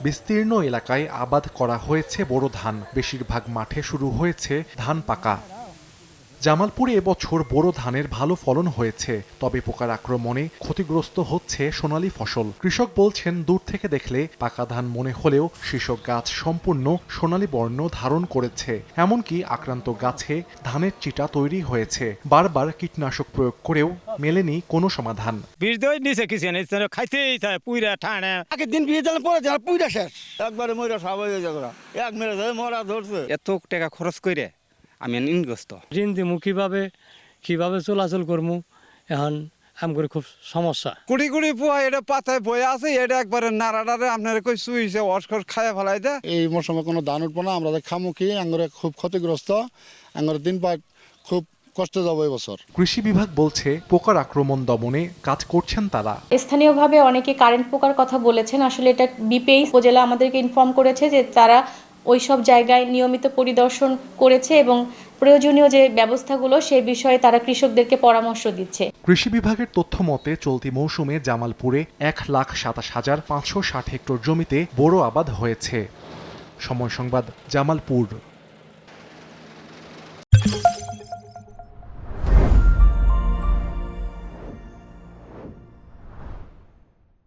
বিস্তীর্ণ এলাকায় আবাদ করা হয়েছে বোরো ধান, বেশিরভাগ মাঠে শুরু হয়েছে ধান পাকা। জামালপুরে এবছর বোরো ধানের ভালো ফলন হয়েছে, তবে পোকার আক্রমণে ক্ষতিগ্রস্ত হচ্ছে সোনালী ফসল। কৃষক বলছেন, দূর থেকে দেখলে পাকা ধান মনে হলেও শীর্ষক গাছ সম্পূর্ণ সোনালী বর্ণ ধারণ করেছে। এমনকি আক্রান্ত গাছে ধানের চিটা তৈরি হয়েছে। বারবার কীটনাশক প্রয়োগ করেও মেলেনি কোনো সমাধান। এত টাকা খরচ করে আমি ঋণগ্রস্ত। ঋণ দিমু কিভাবে চলাচল করবো, এখন আম করে খুব সমস্যা। কুড়ি কুড়ি পোয়া এটা পাতায় বয়ে আছে, এটা একবারে নাড়াড়ারে আপনার কই সুইছে অস্কর খায় ফেলাই দেয়। এই মৌসুমে কোনো ধান উঠবো না, আমরা খামুখি আঙ্গুরে খুব ক্ষতিগ্রস্ত, আঙ্গুরে দিন পাট খুব কষ্ট যাবো এবছর। কৃষি বিভাগ বলছে, পোকার আক্রমণ দমনে কাজ করছেন তারা। স্থানীয়ভাবে অনেকে কারেন্ট পোকার কথা বলেছেন। আসলে এটা বিপিএইচ উপজেলা আমাদেরকে ইনফর্ম করেছে যে তারা ওই সব জায়গায় নিয়মিত পরিদর্শন করেছে এবং প্রয়োজনীয় যে ব্যবস্থাগুলো সে বিষয়ে তারা কৃষকদেরকে পরামর্শ দিচ্ছে। কৃষি বিভাগের তথ্য মতে চলতি মৌসুমে জামালপুরে 1,27,560 হেক্টর জমিতে বোরো আবাদ হয়েছে। সময় সংবাদ, জামালপুর।